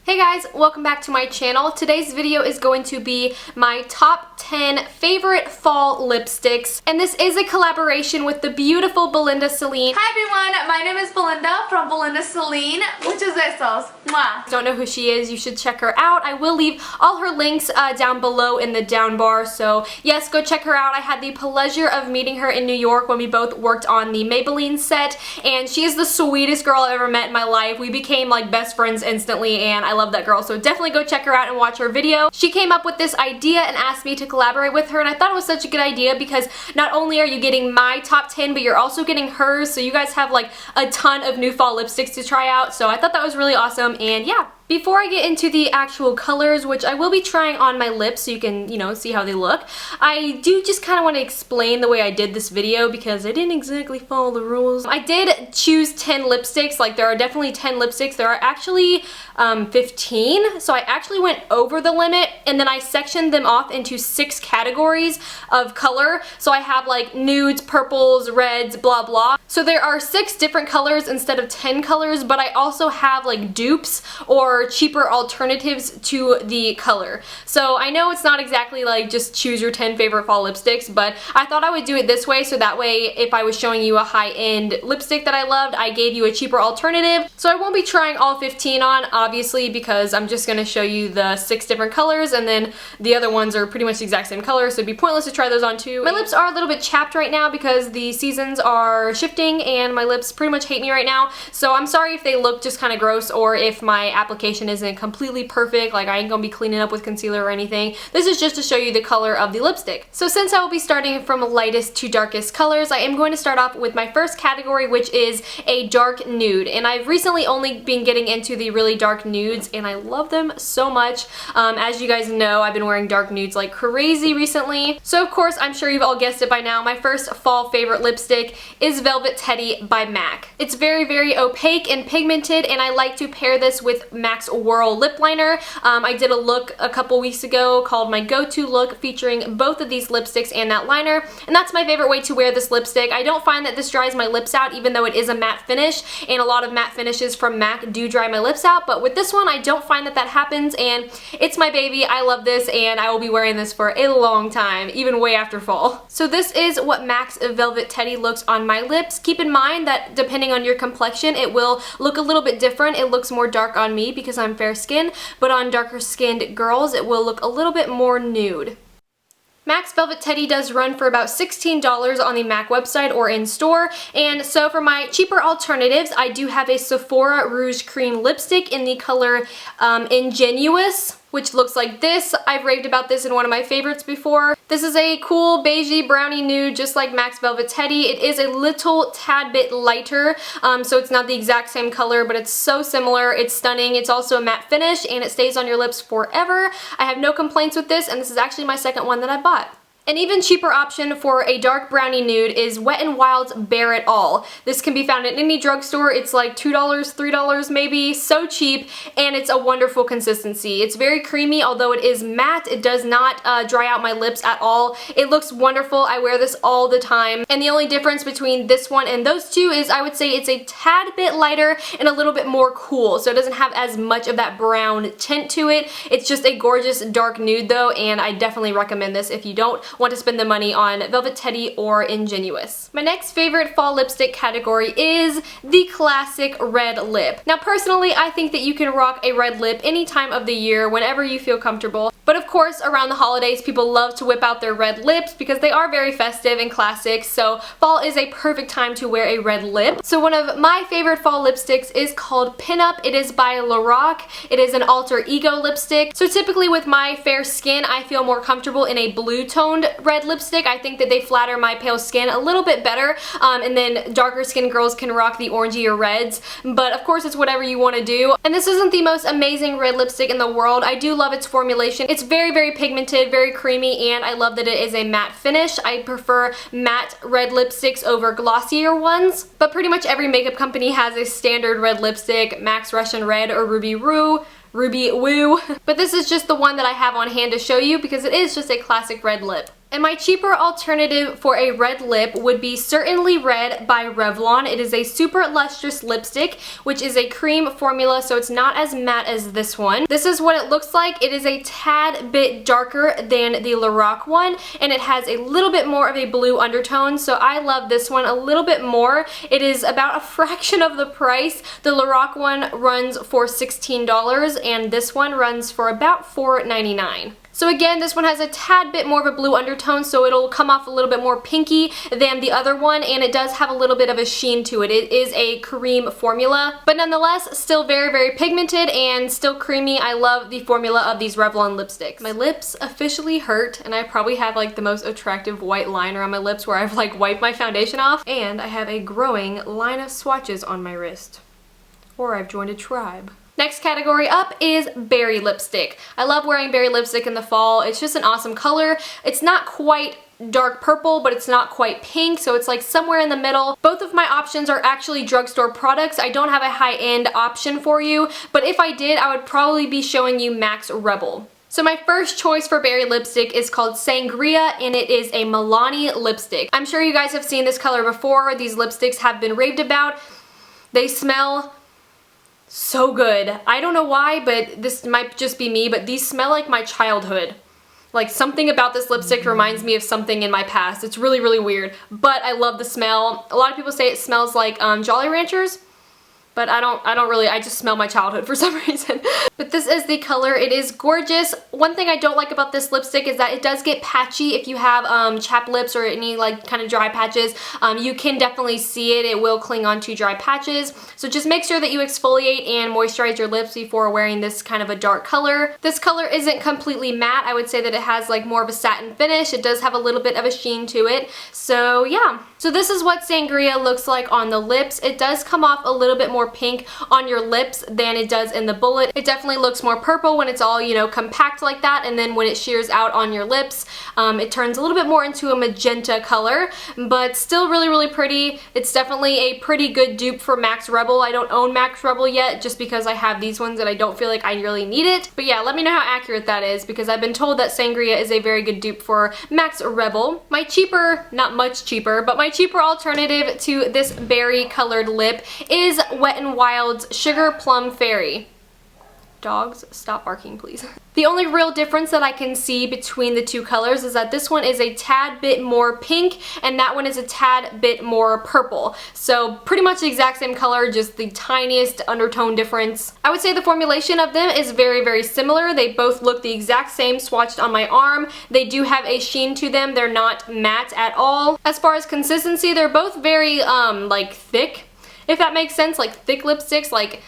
Hey guys, welcome back to my channel. Today's video is going to be my top 10 favorite fall lipsticks, and this is a collaboration with the beautiful Belinda Celine. Hi everyone, my name is Belinda from Belinda Celine. Muchos besos. Mwah. Don't know who she is, you should check her out. I will leave all her links down below in the down bar, so yes, go check her out. I had the pleasure of meeting her in New York when we both worked on the Maybelline set, and she is the sweetest girl I've ever met in my life. We became like best friends instantly, and I love that girl, so definitely go check her out and watch her video. She came up with this idea and asked me to collaborate with her, and I thought it was such a good idea because not only are you getting my top 10, but you're also getting hers, so you guys have like a ton of new fall lipsticks to try out, so I thought that was really awesome, and yeah. Before I get into the actual colors, which I will be trying on my lips so you can, see how they look, I do just kind of want to explain the way I did this video because I didn't exactly follow the rules. I did choose 10 lipsticks, like there are definitely 10 lipsticks. There are actually 15, so I actually went over the limit, and then I sectioned them off into 6 categories of color. So I have like nudes, purples, reds, blah blah. So there are 6 different colors instead of 10 colors, but I also have like dupes or cheaper alternatives to the color. So I know it's not exactly like just choose your 10 favorite fall lipsticks, but I thought I would do it this way so that way if I was showing you a high-end lipstick that I loved, I gave you a cheaper alternative. So I won't be trying all 15 on, obviously, because I'm just going to show you the 6 different colors, and then the other ones are pretty much the exact same color, so it'd be pointless to try those on too. My lips are a little bit chapped right now because the seasons are shifting and my lips pretty much hate me right now, so I'm sorry if they look just kind of gross or if my application isn't completely perfect, like I ain't gonna be cleaning up with concealer or anything. This is just to show you the color of the lipstick. So since I will be starting from lightest to darkest colors, I am going to start off with my first category, which is a dark nude, and I've recently only been getting into the really dark nudes and I love them so much. As you guys know, I've been wearing dark nudes like crazy recently, so of course I'm sure you've all guessed it by now. My first fall favorite lipstick is Velvet Teddy by MAC. It's very opaque and pigmented, and I like to pair this with MAC's Whirl lip liner. I did a look a couple weeks ago called my go-to look featuring both of these lipsticks and that liner, and that's my favorite way to wear this lipstick. I don't find that this dries my lips out even though it is a matte finish, and a lot of matte finishes from MAC do dry my lips out, but with this one I don't find that that happens, and it's my baby. I love this and I will be wearing this for a long time, even way after fall. So this is what MAC's Velvet Teddy looks on my lips. Keep in mind that depending on your complexion it will look a little bit different. It looks more dark on me because I'm fair skin, but on darker skinned girls it will look a little bit more nude. MAC's Velvet Teddy does run for about $16 on the MAC website or in store, and so for my cheaper alternatives I do have a Sephora Rouge Cream lipstick in the color Ingenuous, which looks like this. I've raved about this in one of my favorites before. This is a cool beigey brownie nude just like MAC's Velvet Teddy. It is a little tad bit lighter, so it's not the exact same color, but it's so similar. It's stunning. It's also a matte finish and it stays on your lips forever. I have no complaints with this, and this is actually my second one that I bought. An even cheaper option for a dark brownie nude is Wet n Wild's Bare It All. This can be found at any drugstore. It's like $2, $3 maybe, so cheap, and it's a wonderful consistency. It's very creamy, although it is matte. It does not dry out my lips at all. It looks wonderful. I wear this all the time, and the only difference between this one and those two is I would say it's a tad bit lighter and a little bit more cool, so it doesn't have as much of that brown tint to it. It's just a gorgeous dark nude though, and I definitely recommend this if you don't want to spend the money on Velvet Teddy or Ingenuous. My next favorite fall lipstick category is the classic red lip. Now personally I think that you can rock a red lip any time of the year whenever you feel comfortable, but of course around the holidays people love to whip out their red lips because they are very festive and classic, so fall is a perfect time to wear a red lip. So one of my favorite fall lipsticks is called Pinup. It is by Lorac. It is an alter ego lipstick. So typically with my fair skin I feel more comfortable in a blue toned red lipstick. I think that they flatter my pale skin a little bit better, and then darker skinned girls can rock the orangey or reds, but of course it's whatever you want to do. And this isn't the most amazing red lipstick in the world. I do love its formulation. It's very pigmented, very creamy, and I love that it is a matte finish. I prefer matte red lipsticks over glossier ones, but pretty much every makeup company has a standard red lipstick, MAC's Russian Red or Ruby Woo. But this is just the one that I have on hand to show you because it is just a classic red lip. And my cheaper alternative for a red lip would be Certainly Red by Revlon. It is a super lustrous lipstick, which is a cream formula, so it's not as matte as this one. This is what it looks like. It is a tad bit darker than the Lorac one, and it has a little bit more of a blue undertone, so I love this one a little bit more. It is about a fraction of the price. The Lorac one runs for $16, and this one runs for about $4.99. So again, this one has a tad bit more of a blue undertone, so it'll come off a little bit more pinky than the other one, and it does have a little bit of a sheen to it. It is a cream formula, but nonetheless, still very, very pigmented and still creamy. I love the formula of these Revlon lipsticks. My lips officially hurt, and I probably have like the most attractive white liner on my lips where I've like wiped my foundation off, and I have a growing line of swatches on my wrist. Or I've joined a tribe. Next category up is berry lipstick. I love wearing berry lipstick in the fall. It's just an awesome color. It's not quite dark purple, but it's not quite pink, so it's like somewhere in the middle. Both of my options are actually drugstore products. I don't have a high-end option for you, but if I did, I would probably be showing you Max Rebel. So my first choice for berry lipstick is called Sangria, and it is a Milani lipstick. I'm sure you guys have seen this color before. These lipsticks have been raved about. They smell so good. I don't know why, but this might just be me, but these smell like my childhood. Like something about this lipstick reminds me of something in my past. It's really, really weird, but I love the smell. A lot of people say it smells like Jolly Ranchers, but I don't really, I just smell my childhood for some reason. But this is the color. It is gorgeous. One thing I don't like about this lipstick is that it does get patchy if you have chapped lips or any like kind of dry patches. You can definitely see it. It will cling onto dry patches. So just make sure that you exfoliate and moisturize your lips before wearing this kind of a dark color. This color isn't completely matte. I would say that it has like more of a satin finish. It does have a little bit of a sheen to it. So yeah. So this is what Sangria looks like on the lips. It does come off a little bit more pink on your lips than it does in the bullet. It definitely looks more purple when it's all, you know, compact like that, and then when it shears out on your lips, it turns a little bit more into a magenta color, but still really, really pretty. It's definitely a pretty good dupe for Max Rebel. I don't own Max Rebel yet just because I have these ones and I don't feel like I really need it. But yeah, let me know how accurate that is because I've been told that Sangria is a very good dupe for Max Rebel. My cheaper, not much cheaper, but my cheaper alternative to this berry colored lip is Wet n Wild's Sugar Plum Fairy. Dogs, stop barking, please. The only real difference that I can see between the two colors is that this one is a tad bit more pink and that one is a tad bit more purple. So pretty much the exact same color, just the tiniest undertone difference. I would say the formulation of them is very, very similar. They both look the exact same swatched on my arm. They do have a sheen to them. They're not matte at all. As far as consistency, they're both very like thick, if that makes sense, like thick lipsticks, like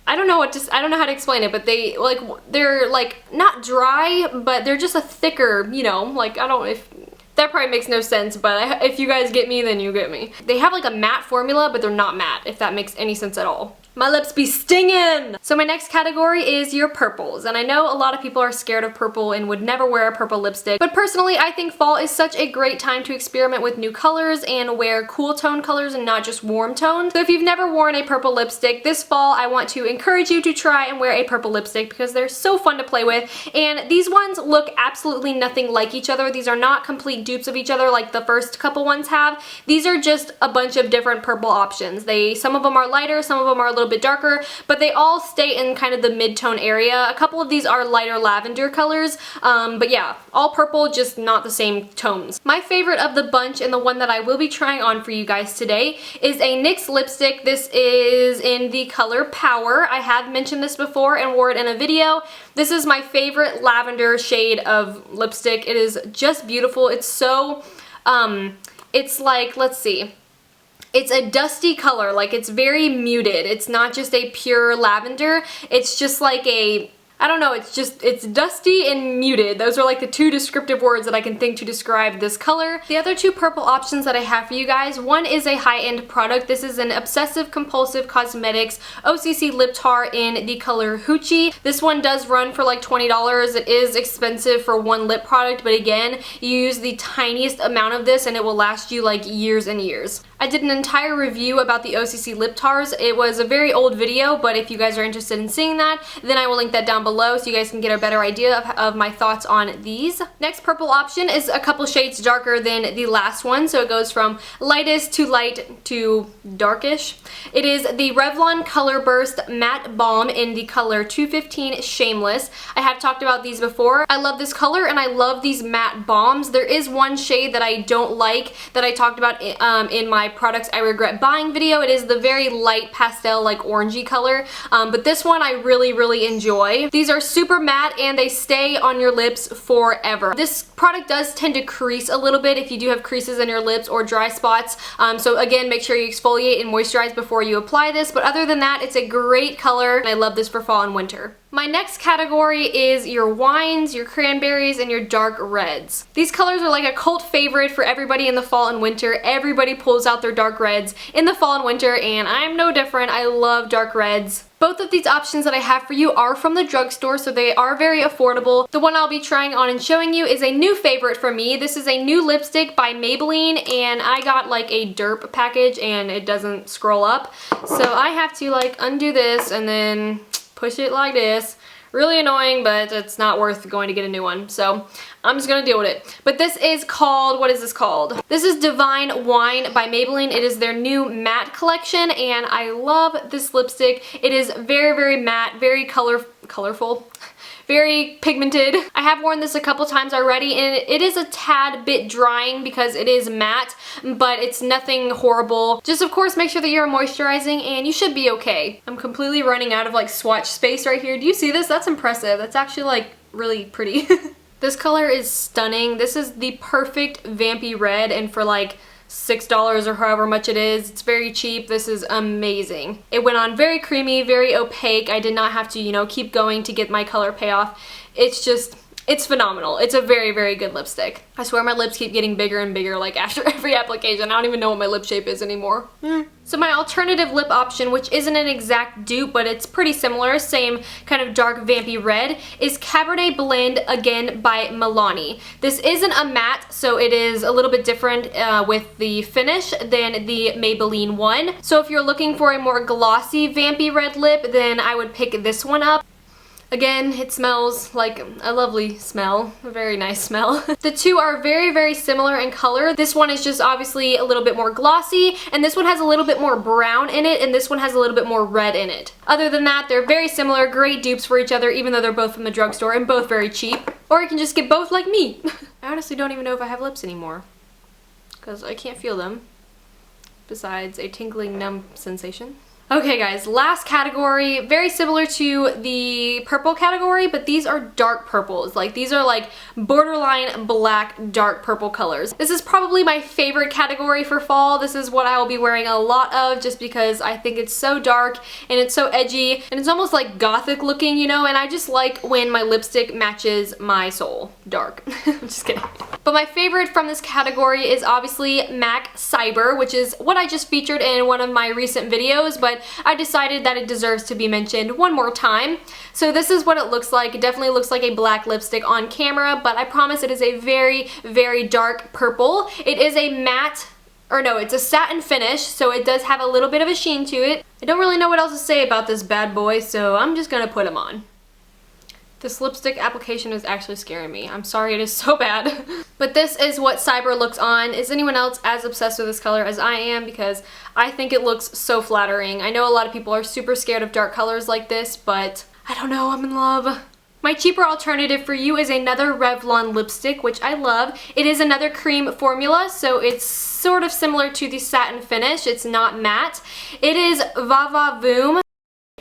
I don't know how to explain it, but they're like not dry, but they're just a thicker, you know, like if that probably makes no sense, but if you guys get me, then you get me. They have like a matte formula, but they're not matte, if that makes any sense at all. My lips be stinging! So my next category is your purples, and I know a lot of people are scared of purple and would never wear a purple lipstick, but personally I think fall is such a great time to experiment with new colors and wear cool tone colors and not just warm tones. So if you've never worn a purple lipstick, this fall I want to encourage you to try and wear a purple lipstick because they're so fun to play with, and these ones look absolutely nothing like each other. These are not complete dupes of each other like the first couple ones have. These are just a bunch of different purple options. Some of them are lighter, some of them are a little bit darker, but they all stay in kind of the mid-tone area. A couple of these are lighter lavender colors, but yeah, all purple, just not the same tones. My favorite of the bunch and the one that I will be trying on for you guys today is a NYX lipstick. This is in the color Power. I have mentioned this before and wore it in a video. This is my favorite lavender shade of lipstick. It is just beautiful. It's so, it's like, let's see. It's a dusty color, like it's very muted. It's not just a pure lavender. It's just like a, I don't know, it's dusty and muted. Those are like the two descriptive words that I can think to describe this color. The other two purple options that I have for you guys, one is a high-end product. This is an Obsessive Compulsive Cosmetics OCC Lip Tar in the color Hoochie. This one does run for like $20. It is expensive for one lip product, but again, you use the tiniest amount of this and it will last you like years and years. I did an entire review about the OCC lip tars. It was a very old video, but if you guys are interested in seeing that, then I will link that down below so you guys can get a better idea of my thoughts on these. Next purple option is a couple shades darker than the last one, so it goes from lightest to light to darkish. It is the Revlon Color Burst Matte Balm in the color 215 Shameless. I have talked about these before. I love this color and I love these matte balms. There is one shade that I don't like that I talked about in my products I regret buying video. It is the very light pastel, like orangey color, but this one I really enjoy. These are super matte and they stay on your lips forever. This product does tend to crease a little bit if you do have creases in your lips or dry spots, so again, make sure you exfoliate and moisturize before you apply this, but other than that, it's a great color and I love this for fall and winter. My next category is your wines, your cranberries, and your dark reds. These colors are like a cult favorite for everybody in the fall and winter. Everybody pulls out their dark reds in the fall and winter, and I'm no different. I love dark reds. Both of these options that I have for you are from the drugstore, so they are very affordable. The one I'll be trying on and showing you is a new favorite for me. This is a new lipstick by Maybelline, and I got like a derp package and it doesn't scroll up. So I have to like undo this and then push it like this. Really annoying, but it's not worth going to get a new one. So I'm just gonna deal with it. But this is called, what is this called? This is Divine Wine by Maybelline. It is their new matte collection and I love this lipstick. It is very matte, very colorful. Very pigmented. I have worn this a couple times already and it is a tad bit drying because it is matte, but it's nothing horrible. Just of course make sure that you're moisturizing and you should be okay. I'm completely running out of like swatch space right here. Do you see this? That's impressive. That's actually like really pretty. This color is stunning. This is the perfect vampy red and for like $6 or however much it is. It's very cheap. This is amazing. It went on very creamy, very opaque. I did not have to, you know, keep going to get my color payoff. It's just, it's phenomenal. It's a very good lipstick. I swear my lips keep getting bigger and bigger like after every application. I don't even know what my lip shape is anymore. So my alternative lip option, which isn't an exact dupe, but it's pretty similar, same kind of dark vampy red, is Cabernet Blend, again by Milani. This isn't a matte, so it is a little bit different with the finish than the Maybelline one. So if you're looking for a more glossy vampy red lip, then I would pick this one up. Again, it smells like a lovely smell, a very nice smell. The two are very similar in color. This one is just obviously a little bit more glossy, and this one has a little bit more brown in it, and this one has a little bit more red in it. Other than that, they're very similar, great dupes for each other, even though they're both from the drugstore and both very cheap. Or you can just get both like me. I honestly don't even know if I have lips anymore, because I can't feel them, besides a tingling numb sensation. Okay guys, last category, very similar to the purple category, but these are dark purples. Like these are like borderline black dark purple colors. This is probably my favorite category for fall. This is what I will be wearing a lot of just because I think it's so dark and it's so edgy and it's almost like gothic looking, you know, and I just like when my lipstick matches my soul. Dark. I'm just kidding. But my favorite from this category is obviously MAC Cyber, which is what I just featured in one of my recent videos, but I decided that it deserves to be mentioned one more time. So this is what it looks like. It definitely looks like a black lipstick on camera, but I promise it is a very dark purple. It is a matte, or no, it's a satin finish, so it does have a little bit of a sheen to it. I don't really know what else to say about this bad boy, so I'm just gonna put them on. This lipstick application is actually scaring me. I'm sorry, it is so bad. But this is what Cyber looks on. Is anyone else as obsessed with this color as I am? Because I think it looks so flattering. I know a lot of people are super scared of dark colors like this, but I don't know, I'm in love. My cheaper alternative for you is another Revlon lipstick, which I love. It is another cream formula, so it's sort of similar to the satin finish. It's not matte. It is Va Voom.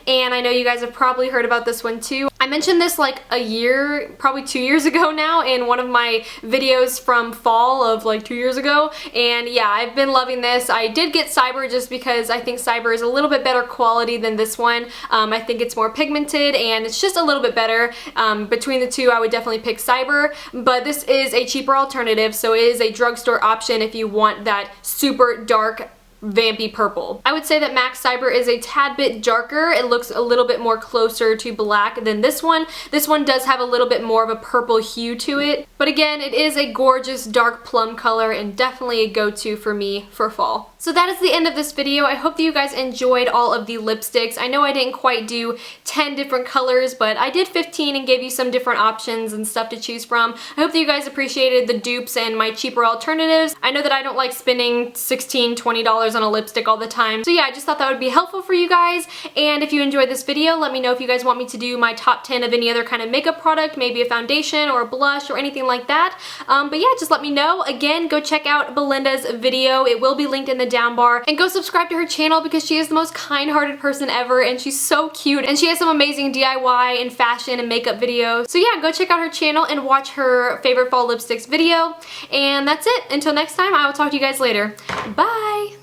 And I know you guys have probably heard about this one too. I mentioned this like a year, probably 2 years ago now in one of my videos from fall of like 2 years ago. And yeah, I've been loving this. I did get Cyber just because I think Cyber is a little bit better quality than this one. I think it's more pigmented and it's just a little bit better. Between the two, I would definitely pick Cyber, but this is a cheaper alternative, so it is a drugstore option if you want that super dark vampy purple. I would say that MAC Cyber is a tad bit darker. It looks a little bit more closer to black than this one. This one does have a little bit more of a purple hue to it. But again, it is a gorgeous dark plum color and definitely a go-to for me for fall. So that is the end of this video. I hope that you guys enjoyed all of the lipsticks. I know I didn't quite do 10 different colors, but I did 15 and gave you some different options and stuff to choose from. I hope that you guys appreciated the dupes and my cheaper alternatives. I know that I don't like spending $16, $20 on a lipstick all the time. So yeah, I just thought that would be helpful for you guys. And if you enjoyed this video, let me know if you guys want me to do my top 10 of any other kind of makeup product, maybe a foundation or a blush or anything like that. But yeah, just let me know. Again, go check out Belinda's video. It will be linked in the down bar, and go subscribe to her channel because she is the most kind-hearted person ever and she's so cute, and she has some amazing DIY and fashion and makeup videos. So yeah, go check out her channel and watch her favorite fall lipsticks video. And that's it. Until next time, I will talk to you guys later. Bye!